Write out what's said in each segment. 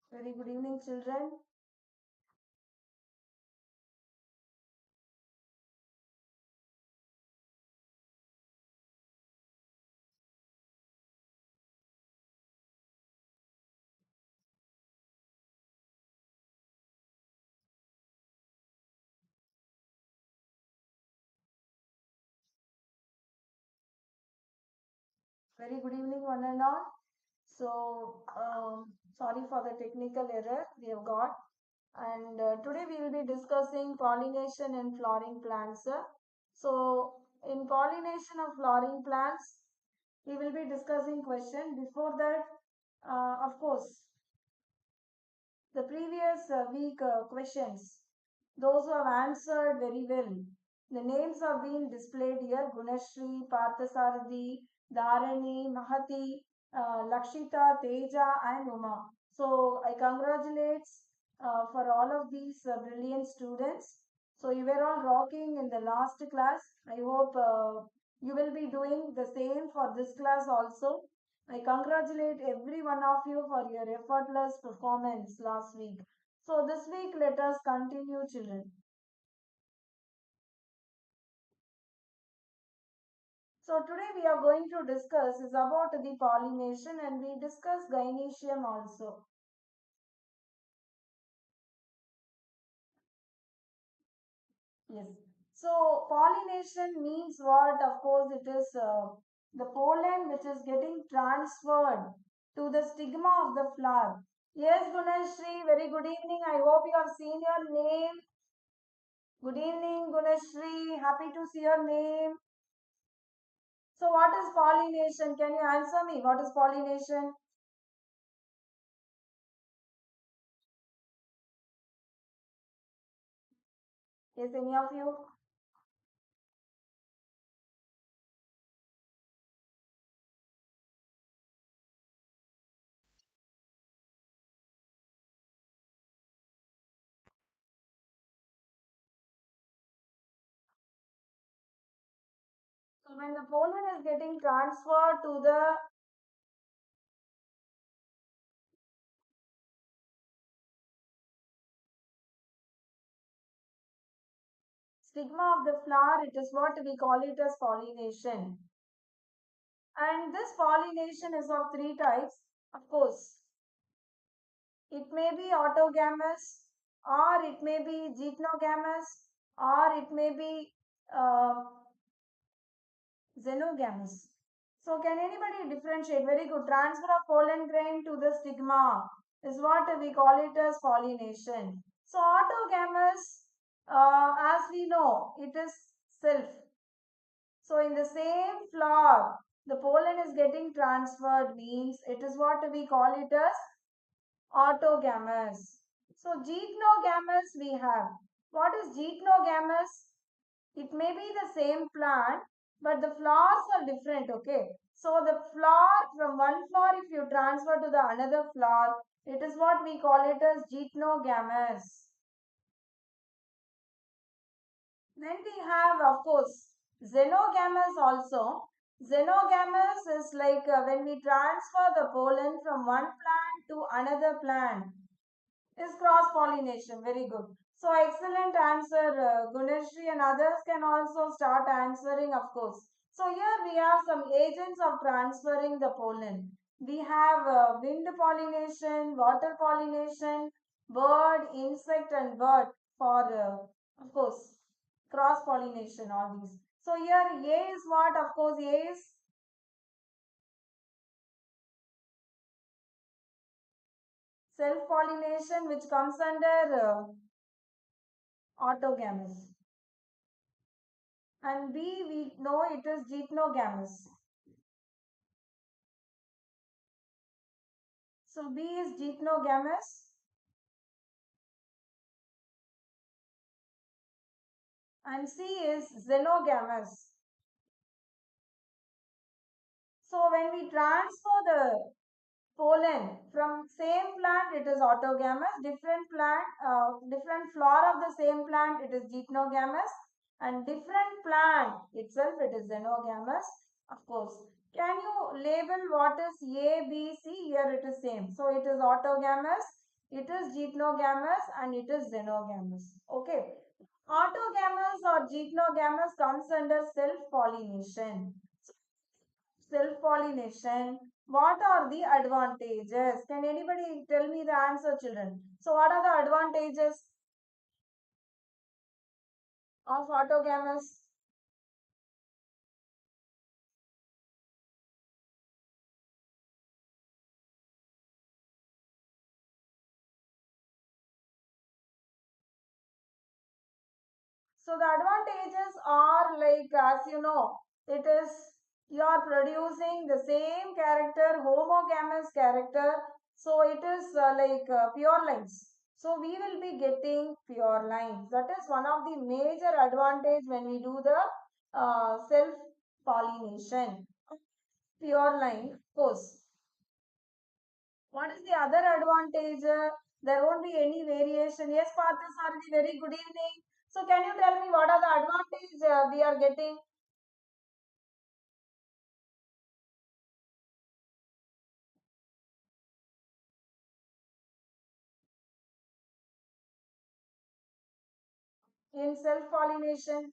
Very good evening, children. Very good evening, one and all. Sorry for the technical error we have got. And today we will be discussing pollination in flowering plants. So, in pollination of flowering plants, we will be discussing question. Before that, of course, the previous week questions, those who have answered very well, the names are being displayed here: Gunashri, Parthasarathi, Dharani, Mahati, Lakshita, Teja, and Uma. So I congratulate for all of these brilliant students. So you were all rocking in the last class. I hope you will be doing the same for this class also. I congratulate every one of you for your effortless performance last week. So this week let us continue, children. So today we are going to discuss is about the pollination, and we discuss gynecium also. Yes. So pollination means what? Of course, it is the pollen which is getting transferred to the stigma of the flower. Yes, Gunashri, very good evening. I hope you have seen your name. Good evening, Gunashri. Happy to see your name. So, what is pollination? Can you answer me? What is pollination? Yes, any of you? So, when the pollen is getting transferred to the stigma of the flower, it is what we call it as pollination. And this pollination is of three types. Of course, it may be autogamous, or it may be getogamous, or it may be uh, xenogamous. So can anybody differentiate? Very good. Transfer of pollen grain to the stigma is what we call it as pollination. So autogamous, as we know, it is self. So in the same flower, the pollen is getting transferred means it is what we call it as autogamous. So getogamous we have. What is getogamous? It may be the same plant, but the flowers are different, okay? So the flower, from one flower, if you transfer to the another flower, it is what we call it as getogamous. Then we have, of course, xenogamous also. Xenogamous is like when we transfer the pollen from one plant to another plant. Is cross pollination. Very good. So excellent answer, Guneshri, and others can also start answering, of course. So here we have some agents of transferring the pollen. We have wind pollination, water pollination, bird, insect, and bird for, of course, cross pollination. All these. So here A is what? Of course, A is self pollination, which comes under autogamous. And B, we know it is getogamous. So B is getogamous and C is xenogamous. So when we transfer the pollen from same plant, it is autogamous. Different plant, different flower of the same plant, it is getogamous. And different plant itself, it is xenogamous. Of course. Can you label what is A, B, C? Here it is same. So it is autogamous. It is geitongamous and it is xenogamous. Okay. Autogamous or geitongamous comes under self-pollination. Self-pollination. What are the advantages? Can anybody tell me the answer, children? So what are the advantages of autogamous? So the advantages are like, as you know, it is you are producing the same character, homogamous character. So it is pure lines. So we will be getting pure lines. That is one of the major advantage when we do the self pollination. Pure line, of course. What is the other advantage? There won't be any variation. Yes, Parthasarathi, very good evening. So can you tell me what are the advantages we are getting in self-pollination?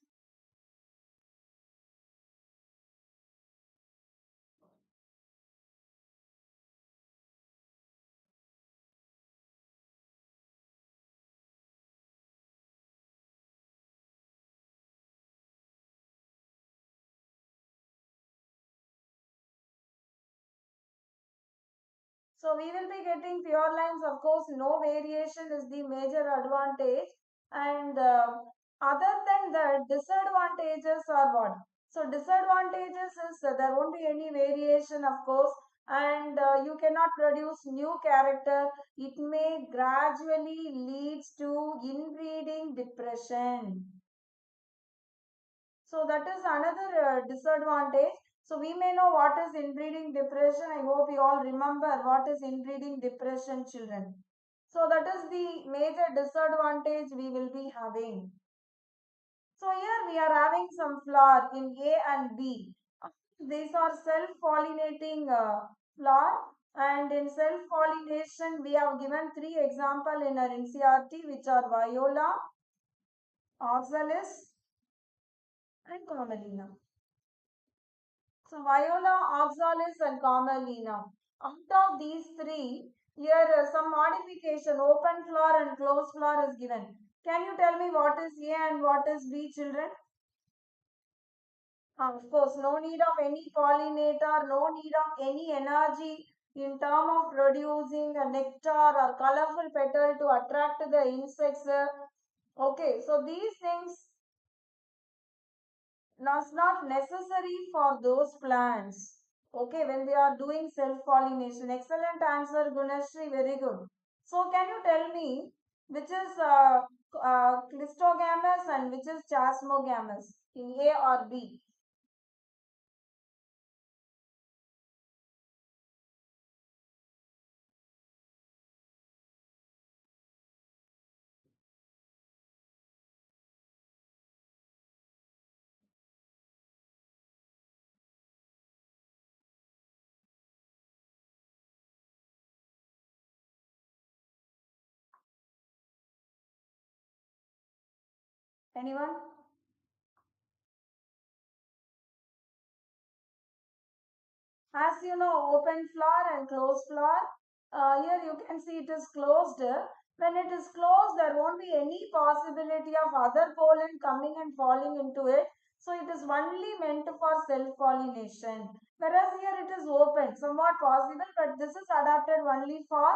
So we will be getting pure lines. Of course, no variation is the major advantage. And other than that, disadvantages are what? So disadvantages is there won't be any variation, of course, and you cannot produce new character. It may gradually leads to inbreeding depression. So that is another disadvantage. So we may know what is inbreeding depression. I hope you all remember what is inbreeding depression, children. So that is the major disadvantage we will be having. So here we are having some flower in A and B. These are self-pollinating flower, and in self-pollination we have given three example in our NCRT, which are viola, oxalis and camelina. So viola, oxalis and camelina. Out of these three, here some modification, open flower and closed flower is given. Can you tell me what is A and what is B, children? Of course, no need of any pollinator, no need of any energy in term of producing a nectar or colorful petal to attract the insects. Okay, so these things are not necessary for those plants. Okay, when they are doing self-pollination. Excellent answer, Gunashri, very good. So can you tell me which is clistogamous and which is chasmogamous in A or B? Anyone? As you know, open flower and closed flower. Here you can see it is closed. When it is closed, there won't be any possibility of other pollen coming and falling into it. So it is only meant for self-pollination. Whereas here it is open, somewhat possible, but this is adapted only for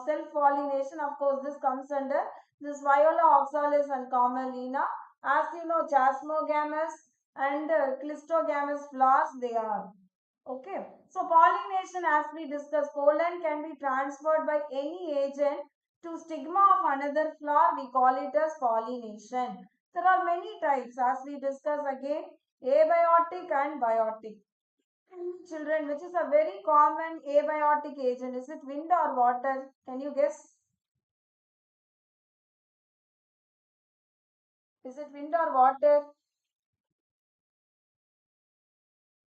self-pollination. Of course, this comes under this viola, oxalis and camelina. As you know, chasmogamous and clistogamous flowers they are. Okay, so pollination, as we discussed, pollen can be transferred by any agent to stigma of another flower. We call it as pollination. There are many types, as we discuss again, abiotic and biotic. Children, which is a very common abiotic agent? Is it wind or water? Can you guess? Is it wind or water?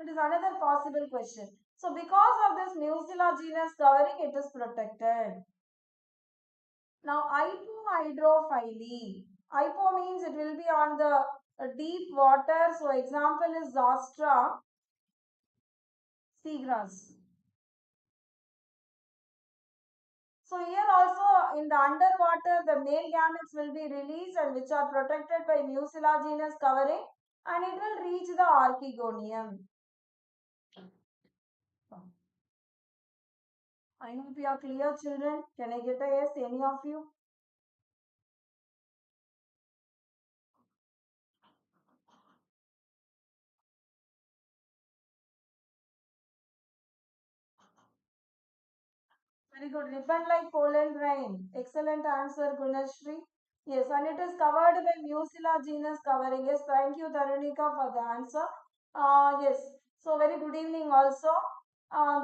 It is another possible question. So because of this mucilaginous covering, it is protected. Now, hypohydrophily. Hypo means it will be on the deep water. So example is Zastra, seagrass. So here also in the underwater, the male gametes will be released and which are protected by mucilaginous covering and it will reach the archegonium. I hope you are clear, children. Can I get a yes, any of you? Very good. Ribbon like pollen grain. Excellent answer, Gunashri. Yes, and it is covered by mucilaginous covering. Yes, thank you, Tarunika, for the answer. Yes, so very good evening also.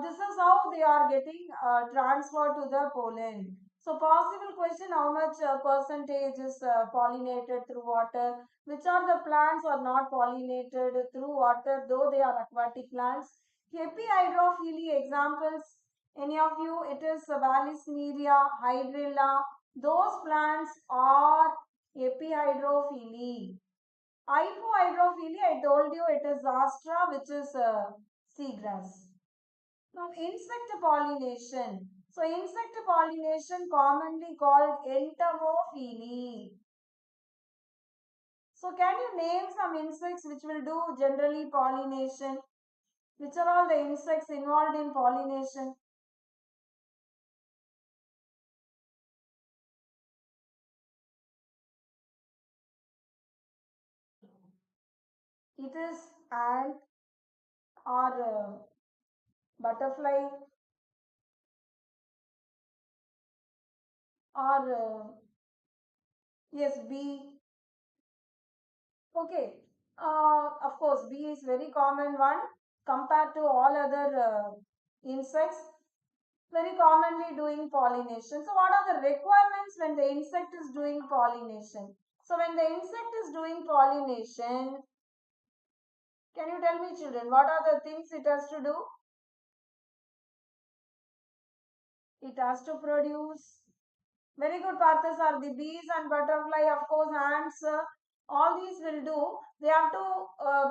This is how they are getting transferred to the pollen. So possible question, how much percentage is pollinated through water? Which are the plants are not pollinated through water, though they are aquatic plants? Epihydrophily examples, any of you? It is Valisneria, Hydrilla. Those plants are epihydrophily. Hypohydrophily, I told you it is Astra, which is seagrass. Now, insect pollination. So, insect pollination commonly called entomophily. So, can you name some insects which will do generally pollination? Which are all the insects involved in pollination? It is ant or butterfly or yes, bee. Okay. Of course, bee is very common one compared to all other insects. Very commonly doing pollination. So, what are the requirements when the insect is doing pollination? So, when the insect is doing pollination, can you tell me, children, what are the things it has to do? It has to produce. Very good, Parthas, are the bees and butterfly, of course, ants. All these will do. They have to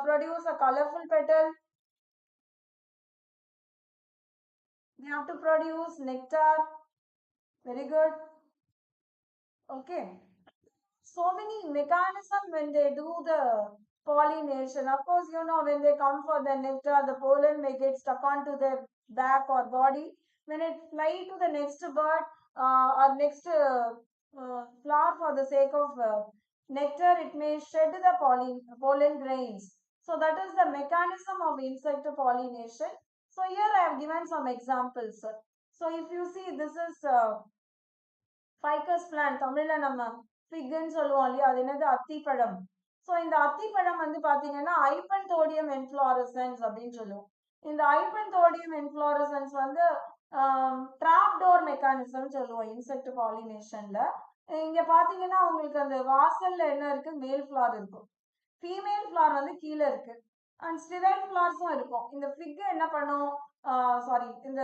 produce a colorful petal. They have to produce nectar. Very good. Okay. So many mechanisms when they do the pollination. Of course, you know, when they come for the nectar, the pollen may get stuck onto their back or body. When it fly to the next bird or next flower for the sake of nectar, it may shed the pollen grains. So that is the mechanism of insect pollination. So here I have given some examples. So if you see, this is ficus plant தமிழில் நம்ம ஃபிக்குன்னு சொல்லுவோம் இல்லையா, அது என்னது அத்திப்பழம். So இந்த அத்திப்பழம் வந்து பார்த்தீங்கன்னா ஐப்பன்தோடியம் என்ஃப்ளாரசன்ஸ் அப்படின்னு சொல்லுவோம். இந்த ஐப்பன்தோடியம் என்ஃப்ளாரசன்ஸ் வந்து ட்ராப் டோர் மெக்கானிசம் சொல்லுவோம் இன்செக்ட் பாலினேஷன்ல. இங்க பாத்தீங்கன்னா உங்களுக்கு அந்த வாசல்ல என்ன இருக்கு, மேல் ஃபிளார் இருக்கும், ஃபீமேல் ஃபிளார் வந்து கீழே இருக்கு, அண்ட் ஸ்டிரைல் ஃபிளார்ஸும் இருக்கும். இந்த ஃபிக் என்ன பண்ணும், சாரி, இந்த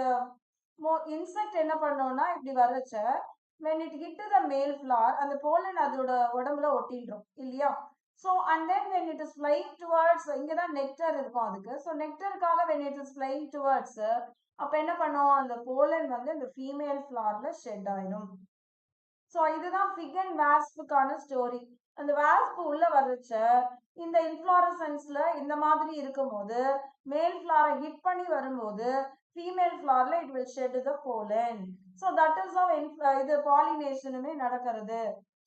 இன்செக்ட் என்ன பண்ணோம்னா இப்படி வரச்ச when it hit to the male flower அந்த pollen அதோட உடம்புல ஒட்டிடும் இல்லையா. So and then when it is flying towards, இங்கே தான் நெக்டர் இருக்கும் அதுக்கு. ஸோ நெக்டருக்காக when it is flying towards, அப்போ என்ன பண்ணும், அந்த pollen வந்து இந்த ஃபீமேல் ஃப்ளாரில் ஷெட் ஆயிடும். ஸோ இதுதான் ஃபிக் அண்ட் வாஸ்புக்கான ஸ்டோரி. அந்த வாஸ்ப் உள்ள வர்றச்ச இந்த இன்ஃப்ளாரசன்ஸ்ல இந்த மாதிரி இருக்கும்போது மேல் ஃப்ளாரை ஹிட் பண்ணி வரும்போது ஃபீமேல் ஃப்ளார்ல it will shed the pollen. So that is how இது பாலினேஷனுமே நடக்கிறது.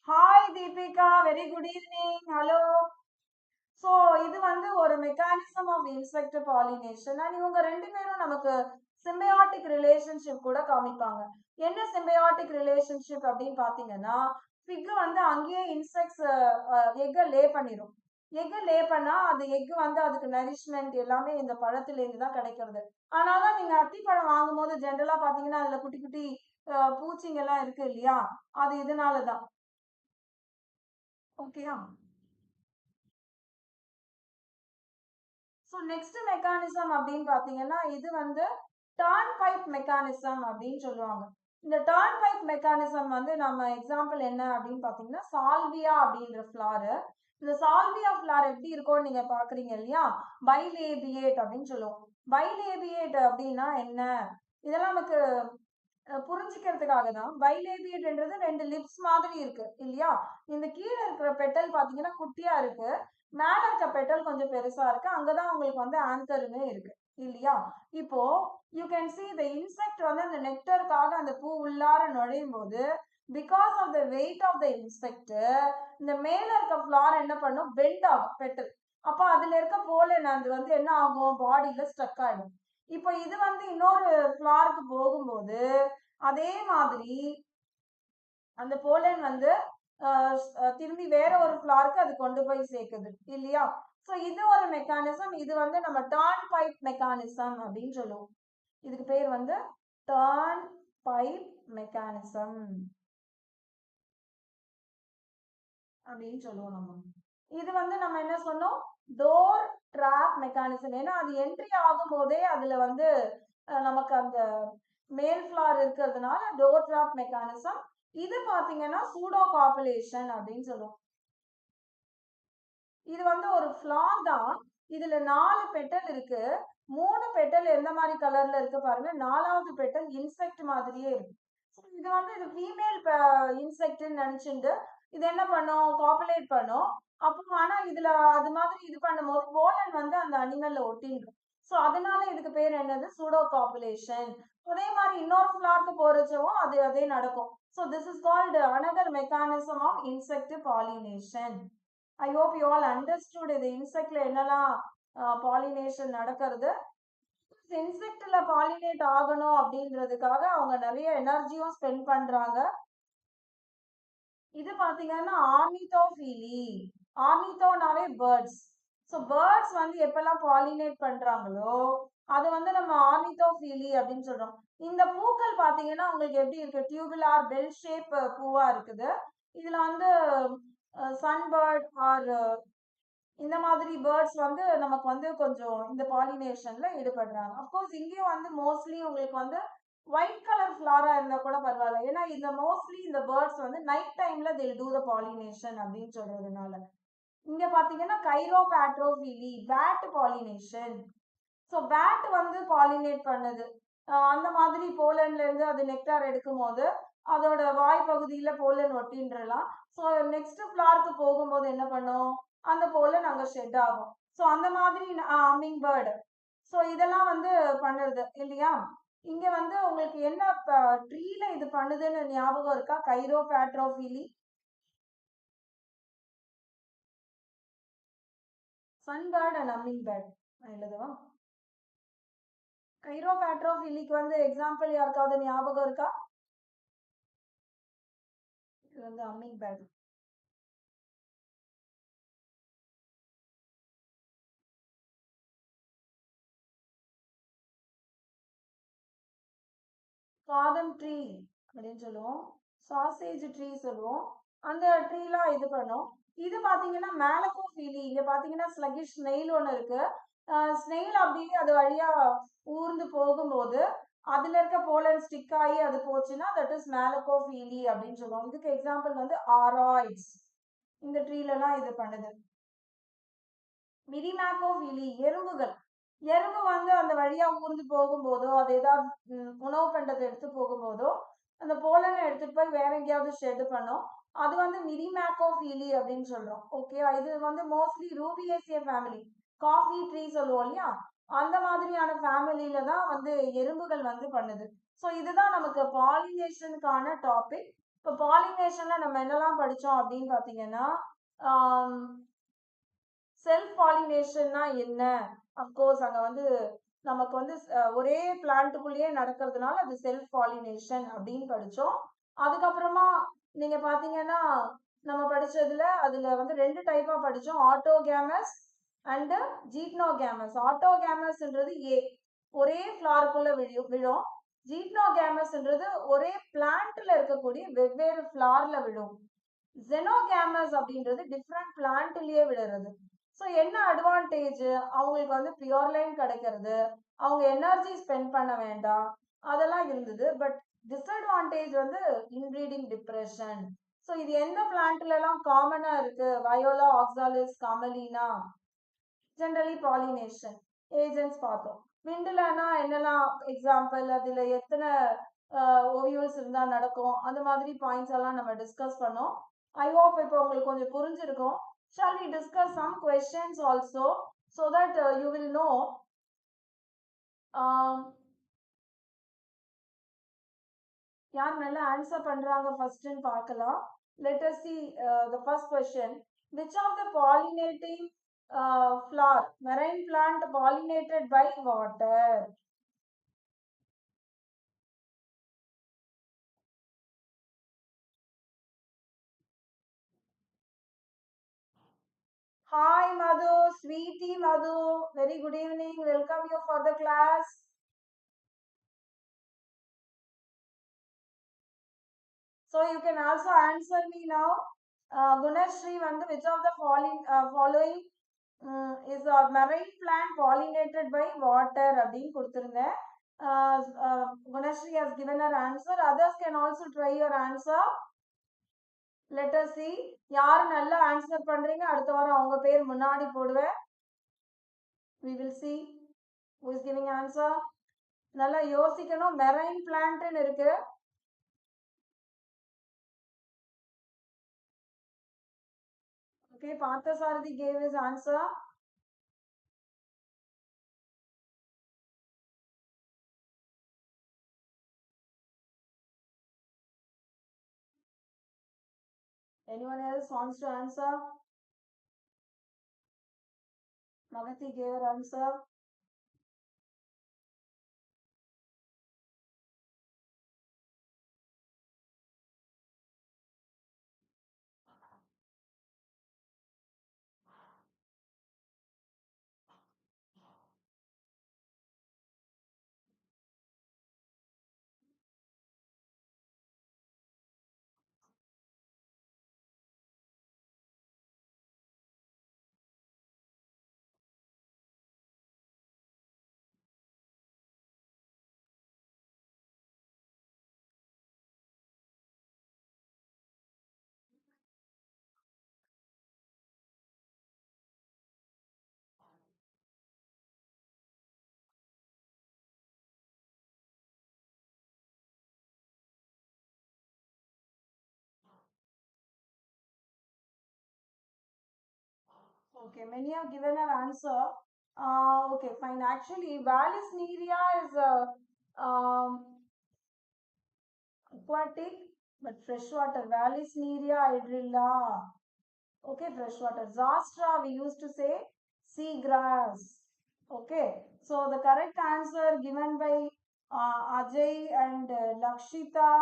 Hi Deepika, very good evening, hello. So இது வந்து ஒரு mechanism of insect pollination. And இவங்க ரெண்டு பேரும் நமக்கு சிம்பயாட்டிக் ரிலேஷன்ஷிப் கூட காமிப்பாங்க. என்ன சிம்பயாட்டிக் ரிலேஷன்ஷிப் அப்படின்னு பார்த்தீங்கன்னா, ஃபிக் வந்து அங்கேயே இன்செக்ட்ஸ் எக்கை லே பண்ணிடும். எக்கு லே பண்ணா அது எக்கு வந்து அதுக்கு நரிஷ்மெண்ட் எல்லாமே இந்த பழத்திலேருந்து தான் கிடைக்கிறது. ஆனால் தான் நீங்கள் அத்திப்பழம் வாங்கும் போது ஜென்ரலாக பார்த்தீங்கன்னா அதில் குட்டி குட்டி பூச்சிங்கெல்லாம் இருக்கு இல்லையா, அது இதனால தான். ஓகேயா. ஸோ நெக்ஸ்ட் மெக்கானிசம் அப்படின்னு பாத்தீங்கன்னா இது வந்து டர்ன் பைப் மெக்கானிசம் அப்படின்னு சொல்லுவாங்க. இந்த டர்ன் பைப் மெக்கானிசம் வந்து நம்ம எக்ஸாம்பிள் என்ன அப்படின்னு பாத்தீங்கன்னா சால்வியா அப்படின்ற ஃபிளார். இந்த சால்வியா ஃபிளார் எப்படி இருக்கும்னு நீங்க பாக்குறீங்க இல்லையா, பைலேபியேட் அப்படின்னு சொல்லுவோம். பைலேபியேட் அப்படின்னா என்ன, இதெல்லாம் நமக்கு புரிஞ்சுக்கிறதுக்காக தான். பைலேபியேட்ன்றது ரெண்டு லிப்ஸ் மாதிரி இருக்கு இல்லையா, இந்த கீழே இருக்கிற பெட்டல் பாத்தீங்கன்னா குட்டியா இருக்கு, மேல இருக்க பெட்டல் கொஞ்சம் பெருசா இருக்கு, அங்கதான் உங்களுக்கு வந்து ஆந்தர்னு இருக்கு இல்லையா. இப்போ you can see the insect வந்து அந்த நெக்டருக்காக அந்த பூ உள்ளார நுழையும் போது because of the weight of the insect இந்த மேல இருக்க ஃபிளார் என்ன பண்ணும், பெண்ட் ஆகும் பெட்டல். அப்ப அதுல இருக்க போலன் அது வந்து என்ன ஆகும், பாடியில ஸ்டக் ஆயிடும். இப்போ இது வந்து இன்னொரு ஃபிளாருக்கு போகும்போது அதே மாதிரி அந்த போலன் வந்து திரும்பி வேற ஒரு ஃபிளாருக்கு அது கொண்டு போய் சேர்க்குது இல்லையா. ஸோ இது ஒரு மெக்கானிசம். இது வந்து நம்ம டர்ன் பைப் மெக்கானிசம் அப்படின்னு சொல்லுவோம். இதுக்கு பேர் வந்து டர்ன் பைப் மெக்கானிசம் அப்படின்னு சொல்லுவோம் நம்ம. இது வந்து நம்ம என்ன சொன்னோம், டோர் ட்ராப் மெக்கானிசம். ஏன்னா அது என்ட்ரி ஆகும் போதே அதுல வந்து நமக்கு அந்த மேல் ஃபிளார் இருக்கிறதுனால டோர் ட்ராப் மெக்கானிசம். இது பாத்தீங்கன்னா சூடோ காப்புலேஷன் அப்படின்னு சொல்லுவோம். இது வந்து ஒரு ஃபிளார் தான். இதுல 4 பெட்டல் இருக்கு. 3 பெட்டல் எந்த மாதிரி கலர்ல இருக்கு பாருங்க, 4வது பெட்டல் இன்செக்ட் மாதிரியே இருக்கு. இது வந்து இது ஃபீமேல் இன்செக்ட்னு நினைச்சுட்டு இது என்ன பண்ணும், காப்புலேட் பண்ணும். அப்போ ஆனா இதுல அது மாதிரி இது பண்ணும்போது போலன் வந்து அந்த அனிமல்ல ஒட்டிடும். ஸோ அதனால இதுக்கு பேர் என்னது, சூடோ காப்புலேஷன். அதே மாதிரி இன்னொரு ஃபிளார்க்கு போறச்சவும் அதே நடக்கும். So this is called another mechanism of insect pollination. I hope you all understood இது இன்செக்ட்ல என்னெல்லாம் பாலினேஷன் நடக்கிறது. இன்செக்ட்ல பாலினேட் ஆகணும் அப்படின்றதுக்காக அவங்க நிறைய எனர்ஜியும் ஸ்பெண்ட் பண்றாங்க. இது பாத்தீங்கன்னா ஆர்னித்தோஃபீலி. ஆர்னித்தோனாவே பேர்ட்ஸ். ஸோ பேர்ட்ஸ் வந்து எப்பெல்லாம் பாலினேட் பண்றாங்களோ அது வந்து நம்ம ஆர்னித்தோஃபீலி அப்படின்னு சொல்றோம். இந்த பூக்கள் பாத்தீங்கன்னா உங்களுக்கு எப்படி இருக்கு, டியூபுலார் பெல் ஷேப் பூவா இருக்குது. இதுல வந்து சன்பேர்ட் ஆர் இந்த மாதிரி பேர்ட்ஸ் வந்து நமக்கு வந்து கொஞ்சம் இந்த பாலினேஷன்ல ஈடுபடுறாங்க. அப்கோர்ஸ் இங்கேயும் வந்து மோஸ்ட்லி உங்களுக்கு வந்து ஒயிட் கலர் ஃபிளாரா இருந்தா கூட பரவாயில்ல, ஏன்னா இந்த மோஸ்ட்லி இந்த பேர்ட்ஸ் வந்து நைட் டைம்ல they do the pollination அப்படின்னு சொல்றதுனால. இங்க பாத்தீங்கன்னா கைரோபாட்ரோஃபிலி, பேட் பாலினேஷன். ஸோ பேட் வந்து பாலினேட் பண்ணுது. அந்த மாதிரி போலன்ல இருந்து அது நெக்டார் எடுக்கும் போது அதோட வாய் பகுதியில போலன் ஒட்டின்றலாம். ஸோ நெக்ஸ்ட் ஃபிளார்க்கு போகும்போது என்ன பண்ணும், அந்த போலன் அங்க ஷெட் ஆகும். ஸோ அந்த மாதிரி ஹம்மிங் பேர்டு. ஸோ இதெல்லாம் வந்து பண்ணுறது இல்லையா. இங்க வந்து உங்களுக்கு என்ன ட்ரீல இது பண்ணுதுன்னு ஞாபகம் இருக்கா, கைரோபாட்ரோஃபிலி. Sunbird and humming bird எழுதுவா. கைரோபாட்ரோஃபிலிக்கு வந்து எக்ஸாம்பிள் யாருக்காவது ஞாபகம் இருக்கா, இது வந்து ஹம்மிங் பேர்ட். பாதம் ட்ரீ அப்படின்னு சொல்லுவோம், சாசேஜ் ட்ரீ சொல்லுவோம். அந்த ட்ரீலாம் இது பண்ணும். இது பாத்தீங்கன்னா மேலகோஃபீலி. இங்க பாத்தீங்கன்னா ஸ்லகிஷ் ஸ்னெயில் ஒன்று இருக்கு. ஸ்னெயில் அப்படியே அது வழியா ஊர்ந்து போகும்போது அதுல இருக்க போலன் ஸ்டிக் ஆகி அது போச்சுன்னா தட் இஸ் மேலகோஃபீலி அப்படின்னு சொல்லுவோம். இதுக்கு எக்ஸாம்பிள் வந்து ஆராய்ட்ஸ். இந்த ட்ரீலலாம் இது பண்ணுது. மிரிமேக்கோஃபீலி, எறும்புகள். எறும்பு வந்து அந்த வழியா ஊர்ந்து போகும்போதோ அது ஏதாவது உணவு பண்டத்தை எடுத்து போகும்போதோ அந்த போலனை எடுத்துட்டு போய் வேற எங்கேயாவது ஷெட் பண்ணும். அது வந்து மிரிமேக்கோஃபீலி அப்படின்னு சொல்றோம். ஓகே, இது வந்து மோஸ்ட்லி ரூபியேசிய ஃபேமிலி, காஃபி ட்ரீ சொல்லுவோம் இல்லையா, அந்த மாதிரியான ஃபேமிலியில தான் வந்து எறும்புகள் வந்து பண்ணுது. ஸோ இதுதான் நமக்கு பாலினேஷனுக்கான டாபிக். இப்போ பாலினேஷன்ல நம்ம என்னெல்லாம் படிச்சோம் அப்படின்னு பாத்தீங்கன்னா, செல்ஃப் பாலினேஷன்னா என்ன, அப்கோர்ஸ் அங்க வந்து நமக்கு வந்து ஒரே பிளான்ட்டுக்குள்ளேயே நடக்கிறதுனால அது செல்ஃப் பாலினேஷன் அப்படின்னு படிச்சோம். அதுக்கப்புறமா நீங்க பாத்தீங்கன்னா நம்ம படிச்சதுல அதுல வந்து 2 டைப்பா படிச்சோம், ஆட்டோகேமஸ் அண்ட் ஜீட்னோகேமஸ். ஆட்டோகேமஸ்ன்றது ஒரே ஃபிளாருக்குள்ள விழும். ஜீட்னோகேமஸ்ன்றது ஒரே பிளான்ட்ல இருக்கக்கூடிய வெவ்வேறு ஃபிளார்ல விழும். ஜெனோகேமஸ் அப்படின்றது டிஃப்ரெண்ட் பிளான்ட்லயே விழுறது. ஸோ என்ன அட்வான்டேஜ், அவங்களுக்கு வந்து பியூர் லைன் கிடைக்கிறது, அவங்க எனர்ஜி ஸ்பெண்ட் பண்ண வேண்டாம், அதெல்லாம் இருந்தது. பட் டிஸ்அட்வான்டேஜ் வந்து இன்ப்ரீடிங் டிப்ரெஷன். ஸோ இது எந்த பிளான்ட்லலாம் காமனாக இருக்கு, வயோலா, ஆக்சாலிஸ், காமலினா, ஜென்ரலி பாலினேஷன் ஏஜென்ட்ஸ் பார்த்தோம். விண்டுலனா என்னெல்லாம் எக்ஸாம்பிள், அதில் எத்தனை ஓவியூல்ஸ் இருந்தால் நடக்கும், அந்த மாதிரி பாயிண்ட்ஸ் எல்லாம் நம்ம டிஸ்கஸ் பண்ணோம். ஐ ஹோப் இப்போ உங்களுக்கு கொஞ்சம் புரிஞ்சிருக்கும். Shall we discuss some questions also so that you will know. யார் நல்லா ஆன்சர் பண்றாங்க ஃபர்ஸ்ட்னு பார்க்கலாம். Let us see the first question. Which of the pollinating flower, marine plant pollinated by water? Hi Madhu, sweetie Madhu, very good evening. Welcome you for the class. So you can also answer me now. Gunashri, which of the following is a marine plant pollinated by water அப்படின்னு கொடுத்திருந்தேன். Gunashri has given her answer. Others can also try your answer. Let us see. யார் நல்லா answer பண்றீங்க, அடுத்த வாரம் அவங்க பேர் முன்னாடி போடுவேன். We will see who is giving answer. நல்லா யோசிக்கணும். மெரைன் பிளான்ட்னு இருக்கு. Okay, Parthasarathi gave his answer. Anyone else wants to answer? Magati gave her answer. Okay, many have given an answer. Okay, fine. Actually, Vallisneria is aquatic but freshwater. Vallisneria hydrilla. Okay, freshwater. Zastra, we used to say seagrass. Okay, so the correct answer given by Ajay and Lakshita.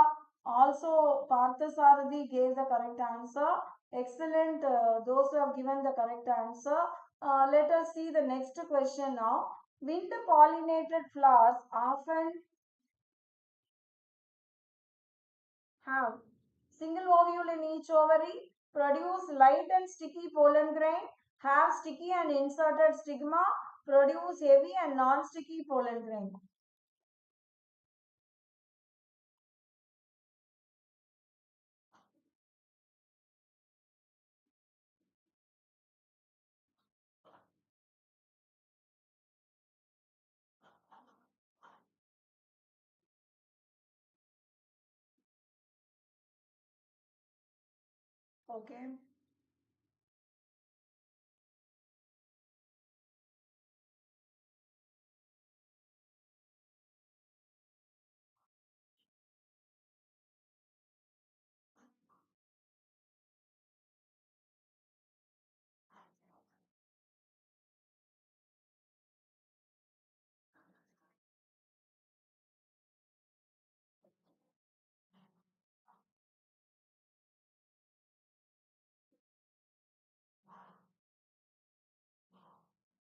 Also, Parthasarathi gave the correct answer. Excellent, those who have given the correct answer. Let us see the next question now. Wind pollinated flowers often have single ovule in each ovary, produce light and sticky pollen grain, have sticky and inserted stigma, produce heavy and non-sticky pollen grain. Okay.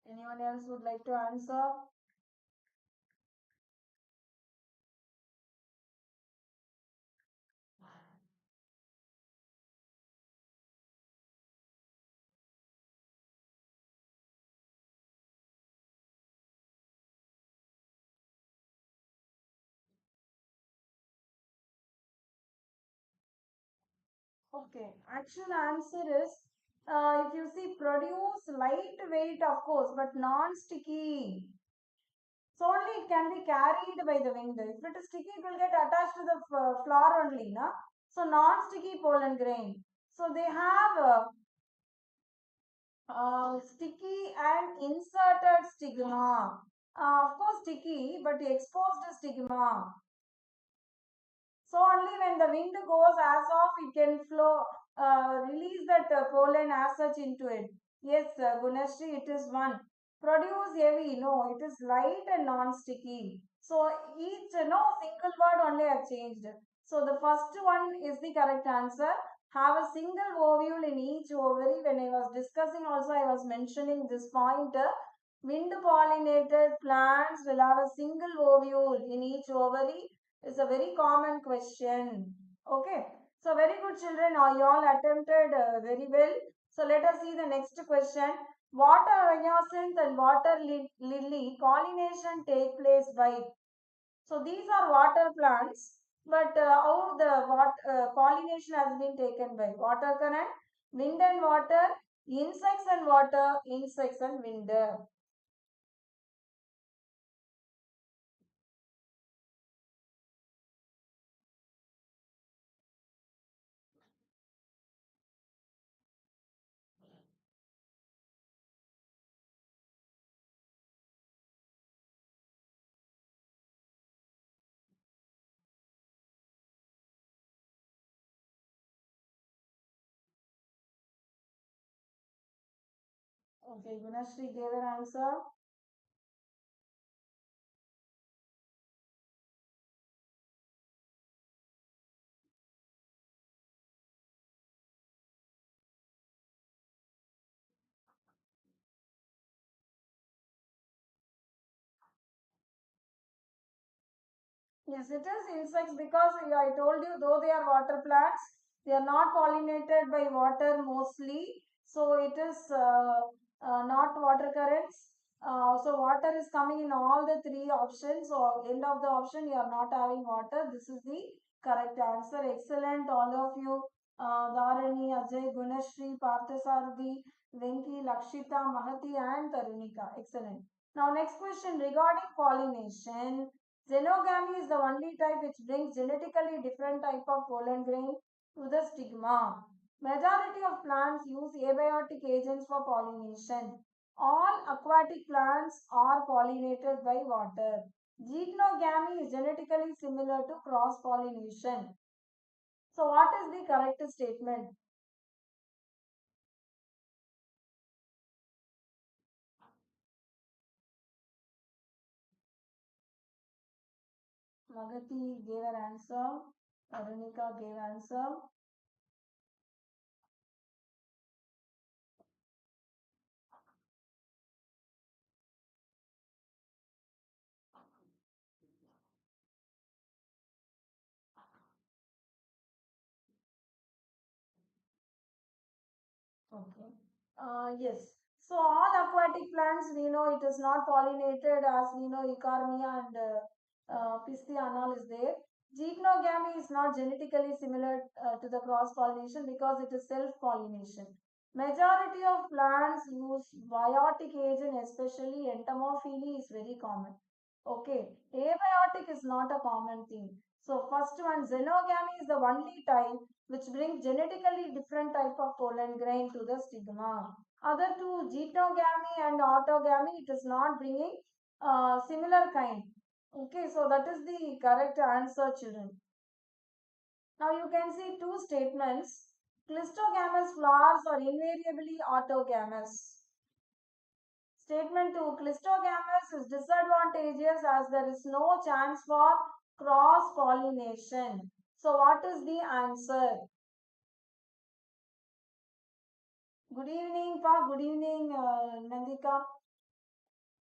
Anyone else would like to answer? Okay, actual answer is if you see produce lightweight, of course, but non-sticky. So only it can be carried by the wind. If it is sticky, it will get attached to the flower only, na? So non-sticky pollen grain. So they have sticky and inserted stigma. Of course, sticky, but exposed stigma. So only when the wind goes as off, it can flow, release that pollen as such into it. Yes, Gunashri, it is one. Produce heavy, no, it is light and non-sticky. So each, no, single word only I have changed. So the first one is the correct answer. Have a single ovule in each ovary. When I was discussing also, I was mentioning this point. Wind pollinated plants will have a single ovule in each ovary. It's a very common question. Okay. So very good children. You all attempted very well. So let us see the next question. Water hyacinth and water lily pollination take place by. So these are water plants, but how the pollination has been taken by water current, wind and water, insects and water, insects and wind. Okay, Gunashri gave her answer. Yes, it is insects because I told you, though they are water plants, they are not pollinated by water mostly. So it is not water currents. So water is coming in all the three options. So end of the option, you are not having water. This is the correct answer. Excellent, all of you. Dharani, Ajay, Gunashri, Parthasarathi, Venki, Lakshita, Mahati, and Tarunika. Excellent. Now next question regarding pollination. Xenogamy is the only type which brings genetically different type of pollen grain to the stigma. Majority of plants use abiotic agents for pollination. All aquatic plants are pollinated by water. Geitonogamy is genetically similar to cross pollination. So what is the correct statement? Magati gave her answer. Arunika gave answer. Okay. Yes. So all aquatic plants, we know it is not pollinated as we know Eukarmia and Piscianol is there. Geitonogamy is not genetically similar to the cross pollination because it is self pollination. Majority of plants use biotic agent, especially entomophily is very common. Okay, abiotic is not a common thing. So first one, xenogamy is the only type which brings genetically different type of pollen grain to the stigma. Other two, geitonogamy and autogamy, it is not bringing similar kind. Okay, so that is the correct answer, children. Now you can see two statements. Clistogamous flowers are invariably autogamous. Statement 2. Clistogamous is disadvantageous as there is no chance for cross pollination. So what is the answer? Good evening, Pa. Good evening, Nandika.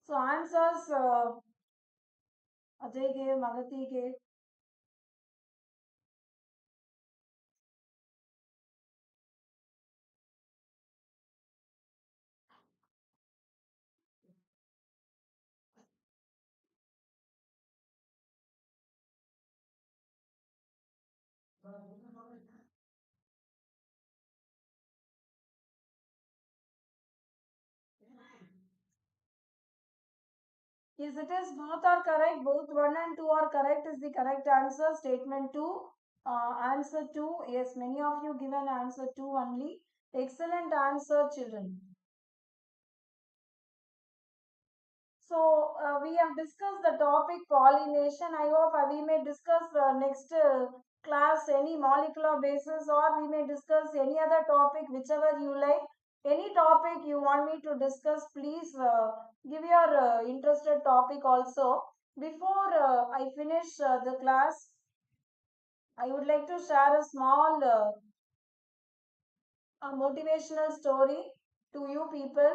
So answers Ajay gave, Magati gave. Yes, it is. Both are correct. Both 1 and 2 are correct is the correct answer. Statement 2. Answer 2. Yes, many of you given answer 2 only. Excellent answer, children. So, we have discussed the topic pollination. I hope we may discuss next class any molecular basis, or we may discuss any other topic, whichever you like. Any topic you want me to discuss, please give your interested topic also. Before I finish the class, I would like to share a small motivational story to you people.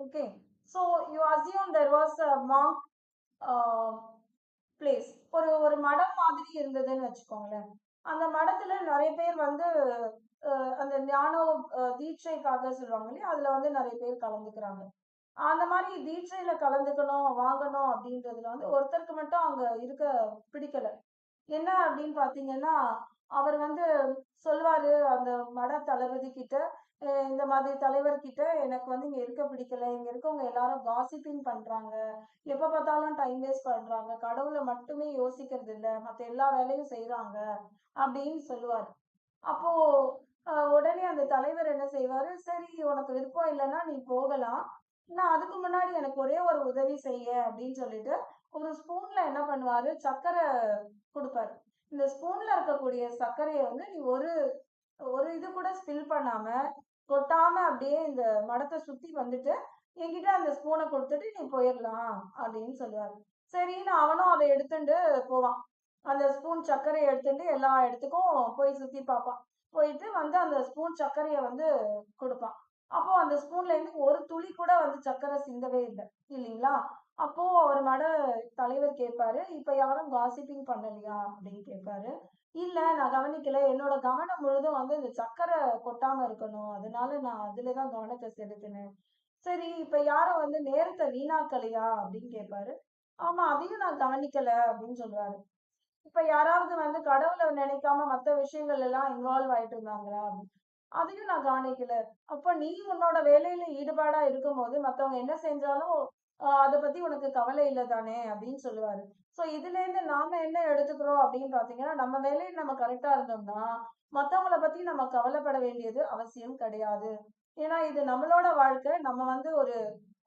Okay, so you assume there was a monk place. ஒரு ஒரு மடம் மாதிரி இருந்ததுன்னு வச்சுக்கோங்களேன். அந்த மடத்துல நிறைய பேர் வந்து அந்த ஞான தீட்சைக்காக சொல்லுவாங்க இல்லையா? அதுல வந்து நிறைய பேர் கலந்துக்கிறாங்க. அந்த மாரி தீட்சையில கலந்துக்கணும், வாங்கணும் அப்படின்றதுல வந்து ஒருத்தருக்கு மட்டும் அங்க இருக்க பிடிக்கல. என்ன அப்படின்னு பார்த்தீங்கன்னா, அவர் வந்து சொல்வாரு அந்த மட தளபதி கிட்ட, இந்த மாதிரி தலைவர்கிட்ட, "எனக்கு வந்து இங்க இருக்க பிடிக்கல. இங்க இருக்கவங்க எல்லாரும் காசிப்பிங் பண்றாங்க. எப்ப பார்த்தாலும் டைம் வேஸ்ட் பண்றாங்க. கடவுள மட்டுமே யோசிக்கிறது இல்ல. மத்த எல்லா வேலையும் செய்றாங்க." அப்படின்னு சொல்லுவாரு. அப்போ உடனே அந்த தலைவர் என்ன செய்வாரு, "சரி உனக்கு விருப்பம் இல்லன்னா நீ போகலாம். நான் அதுக்கு முன்னாடி எனக்கு ஒரே ஒரு உதவி செய்ய" அப்படின்னு சொல்லிட்டு, ஒரு ஸ்பூன்ல என்ன பண்ணுவாரு, சர்க்கரை குடுப்பாரு. "இந்த ஸ்பூன்ல இருக்கக்கூடிய சர்க்கரைய வந்து நீ ஒரு ஒரு இது கூட ஸ்பில் பண்ணாம, கொட்டாம அப்படியே இந்த மடத்த சுத்தி வந்துட்டு, என்கிட்ட அந்த ஸ்பூன குடுத்துட்டு நீ போயிரலாம்" அப்படின்னு சொல்லுவாரு. சரின்னு அவனும் அத எடுத்துண்டு போவான். அந்த ஸ்பூன் சர்க்கரைய எடுத்துட்டு எல்லா இடத்துக்கும் போய் சுத்தி பார்ப்பான். போயிட்டு வந்து அந்த ஸ்பூன் சர்க்கரைய வந்து குடுப்பான். அப்போ அந்த ஸ்பூன்ல இருந்து ஒரு துளி கூட வந்து சர்க்கரை சிந்தவே இல்ல. இல்லீங்களா? அப்போ அவர் மட தலைவர் கேட்பாரு, "இப்ப யாரும் காசிப்பிங் பண்ணலையா?" அப்படின்னு கேட்பாரு. "இல்ல நான் கவனிக்கல. என்னோட கவனம் முழுதும் வந்து இந்த சர்க்கரை கொட்டாம இருக்கணும். அதனால நான் அதுல தான் கவனத்த செலுத்தினேன்." "சரி, இப்ப யாரும் வந்து நேரத்த வீணாக்கலையா?" அப்படின்னு கேட்பாரு. "ஆமா, அதையும் நான் கவனிக்கல" அப்படின்னு சொல்லுவாரு. இப்ப யாராவது வந்து கடவுள நினைக்காம மத்த விஷயங்கள் எல்லாம் இன்வால்வ் ஆயிட்டு இருந்தாங்களா? அதையும் நான் கவனிக்கல. அப்ப நீ உன்னோட வேலையில ஈடுபாடா இருக்கும்போது, மத்தவங்க என்ன செஞ்சாலும் அத பத்தி உனக்கு கவலை இல்ல தானே! அப்படின்னு சொல்லுவாரு. ஸோ இதுலேருந்து நாம என்ன எடுத்துக்கிறோம் அப்படின்னு பார்த்தீங்கன்னா, நம்ம வேலையில நம்ம கரெக்ட்டா இருந்தோம்னா, மத்தவங்கள பத்தி நம்ம கவலைப்பட வேண்டியது அவசியம் கிடையாது. ஏன்னா, இது நம்மளோட வாழ்க்கை. நம்ம வந்து ஒரு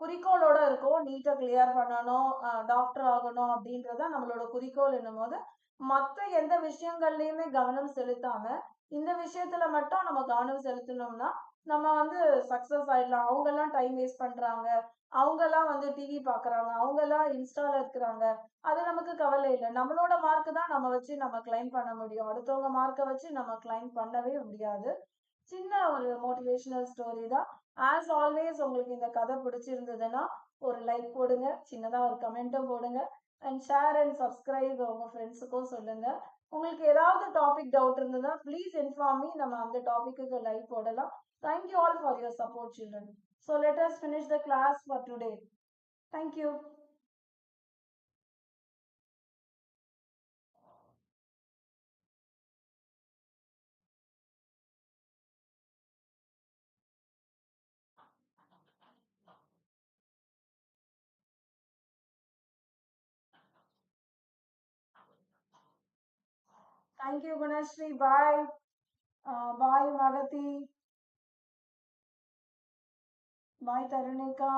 குறிக்கோளோட இருக்கோம். நீட்ட கிளியர் பண்ணணும், டாக்டர் ஆகணும் அப்படின்றது தான் நம்மளோட குறிக்கோள் என்னும்போது, மத்த எந்த விஷயங்கள்லயுமே கவனம் செலுத்தாம, இந்த விஷயத்துல மட்டும் நம்ம கவனம் செலுத்துனோம்னா, நம்ம வந்து சக்சஸ் ஆயிடலாம். அவங்கலாம் டைம் வேஸ்ட் பண்றாங்க. அவங்கலாம் வந்து டிவி பார்க்குறாங்க. அவங்கலாம் இன்ஸ்டால இருக்கிறாங்க. அது நமக்கு கவலை இல்ல. நம்மளோட மார்க் தான் நம்ம வச்சு நம்ம கிளைம் பண்ண முடியும். அடுத்தவங்க மார்க்க வச்சு நம்ம கிளைம் பண்ணவே முடியாது. சின்ன ஒரு மோட்டிவேஷனல் ஸ்டோரி தான். ஆஸ் ஆல்வேஸ் உங்களுக்கு இந்த கதை பிடிச்சிருந்ததுன்னா, ஒரு லைக் போடுங்க. சின்னதா ஒரு கமெண்ட்டும் போடுங்க. அண்ட் ஷேர் அண்ட் சப்ஸ்கிரைப் உங்க ஃப்ரெண்ட்ஸுக்கும் சொல்லுங்க. உங்களுக்கு ஏதாவது டாபிக் டவுட் இருந்ததுன்னா, ப்ளீஸ் இன்ஃபார்ம் மீ. நம்ம அந்த டாபிக்குக்கு லைவ் போடலாம். Thank you all for your support, children. So let us finish the class for today. Thank you. Thank you, Gunashri. Bye. Bye, Magati. Bye, Tarunika.